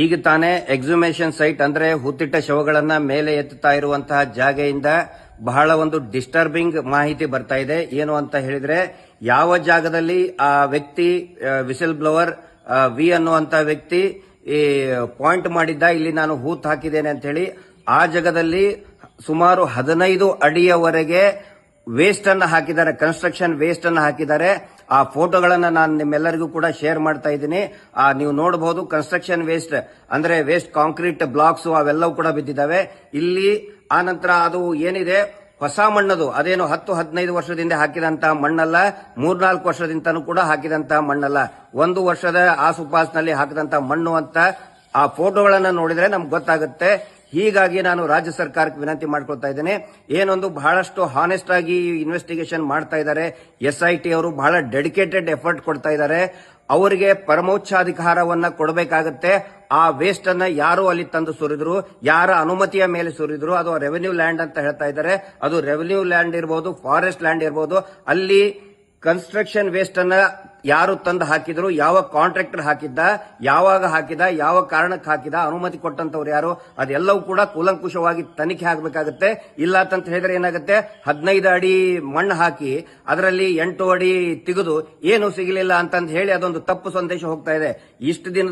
ಈಗ ತಾನೇ exhumation site ಅಂದ್ರೆ ಹುತ್ತಿಟ್ಟ ಶವಗಳನ್ನ ಮೇಲೆ ಎತ್ತುತ್ತಾ ಇರುವಂತಹ ಜಾಗೆಯಿಂದ ಬಹಳ ಒಂದು ಡಿಸ್ಟರ್ಬಿಂಗ್ ಮಾಹಿತಿ ಬರ್ತಾ ಇದೆ. ಏನು ಅಂತ ಹೇಳಿದ್ರೆ, ಯಾವ ಜಾಗದಲ್ಲಿ ಆ ವ್ಯಕ್ತಿ ವಿಸಿಲ್ ಬ್ಲೋವರ್ ವಿ ಅನ್ನುವಂತ ವ್ಯಕ್ತಿ ಈ ಪಾಯಿಂಟ್ ಮಾಡಿದ್ದ, ಇಲ್ಲಿ ನಾನು ಹೂತ್ ಹಾಕಿದ್ದೇನೆ ಅಂತ ಹೇಳಿ, ಆ ಜಾಗದಲ್ಲಿ ಸುಮಾರು 15 ಅಡಿಯವರೆಗೆ ವೇಸ್ಟ್ ಅನ್ನು ಹಾಕಿದ್ದಾರೆ, ಕನ್ಸ್ಟ್ರಕ್ಷನ್ ವೇಸ್ಟ್ ಅನ್ನು ಹಾಕಿದ್ದಾರೆ. ಆ ಫೋಟೋಗಳನ್ನ ನಾನು ನಿಮ್ಮೆಲ್ಲರಿಗೂ ಕೂಡ ಶೇರ್ ಮಾಡ್ತಾ ಇದ್ದೀನಿ. ನೀವು ನೋಡಬಹುದು, ಕನ್ಸ್ಟ್ರಕ್ಷನ್ ವೇಸ್ಟ್ ಅಂದ್ರೆ ವೇಸ್ಟ್ ಕಾಂಕ್ರೀಟ್ ಬ್ಲಾಕ್ಸ್ ಅವೆಲ್ಲವೂ ಕೂಡ ಬಿದ್ದಿದ್ದಾವೆ ಇಲ್ಲಿ. ಆ ನಂತರ ಅದು ಏನಿದೆ ಹೊಸ ಮಣ್ಣದು, ಅದೇನು 10-15 ವರ್ಷದಿಂದ ಹಾಕಿದಂತ ಮಣ್ಣಲ್ಲ, 3-4 ವರ್ಷದಿಂದನೂ ಕೂಡ ಹಾಕಿದಂತ ಮಣ್ಣಲ್ಲ, 1 ವರ್ಷದ ಆಸುಪಾಸಿನಲ್ಲಿ ಹಾಕಿದಂತ ಮಣ್ಣು ಅಂತ ಆ ಫೋಟೋಗಳನ್ನ ನೋಡಿದ್ರೆ ನಮ್ಗೆ ಗೊತ್ತಾಗುತ್ತೆ. ಹೀಗಾಗಿ ನಾನು ರಾಜ್ಯ ಸರ್ಕಾರಕ್ಕೆ ವಿನಂತಿ ಮಾಡ್ಕೊಳ್ತಾ ಇದ್ದೇನೆ, ಏನೊಂದು ಬಹಳಷ್ಟು ಹಾನೆಸ್ಟ್ ಆಗಿ ಇನ್ವೆಸ್ಟಿಗೇಷನ್ ಮಾಡ್ತಾ ಇದ್ದಾರೆ. SIT ಅವರು ಬಹಳ ಡೆಡಿಕೇಟೆಡ್ ಎಫರ್ಟ್ ಕೊಡ್ತಾ ಇದ್ದಾರೆ. ಅವರಿಗೆ ಪರಮೋಚ್ಚಾಧಿಕಾರವನ್ನ ಕೊಡಬೇಕಾಗತ್ತೆ. ಆ ವೇಸ್ಟ್ ಅನ್ನ ಯಾರು ಅಲ್ಲಿ ತಂದು ಸುರಿದ್ರು, ಯಾರ ಅನುಮತಿಯ ಮೇಲೆ ಸುರಿದ್ರು, ಅದು ರೆವೆನ್ಯೂ ಲ್ಯಾಂಡ್ ಅಂತ ಹೇಳ್ತಾ ಇದ್ದಾರೆ. ಅದು ರೆವೆನ್ಯೂ ಲ್ಯಾಂಡ್ ಇರಬಹುದು, ಫಾರೆಸ್ಟ್ ಲ್ಯಾಂಡ್ ಇರಬಹುದು. ಅಲ್ಲಿ ಕನ್ಸ್ಟ್ರಕ್ಷನ್ ವೇಸ್ಟ್ ಅನ್ನ ಯಾರು ತಂದು ಹಾಕಿದ್ರು, ಯಾವ ಕಾಂಟ್ರಾಕ್ಟರ್ ಹಾಕಿದ್ದ, ಯಾವಾಗ ಹಾಕಿದ, ಯಾವ ಕಾರಣಕ್ಕೆ ಹಾಕಿದ, ಅನುಮತಿ ಕೊಟ್ಟಂತವ್ರು ಯಾರು, ಅದೆಲ್ಲವೂ ಕೂಡ ಕೂಲಂಕುಷವಾಗಿ ತನಿಖೆ ಆಗಬೇಕಾಗುತ್ತೆ. ಇಲ್ಲ ಅಂತ ಹೇಳಿದ್ರೆ ಏನಾಗುತ್ತೆ, 15 ಅಡಿ ಮಣ್ಣು ಹಾಕಿ ಅದರಲ್ಲಿ 8 ಅಡಿ ತೆಗೆದು ಏನು ಸಿಗಲಿಲ್ಲ ಅಂತಂದು ಹೇಳಿ ಅದೊಂದು ತಪ್ಪು ಸಂದೇಶ ಹೋಗ್ತಾ ಇದೆ. ಇಷ್ಟು ದಿನ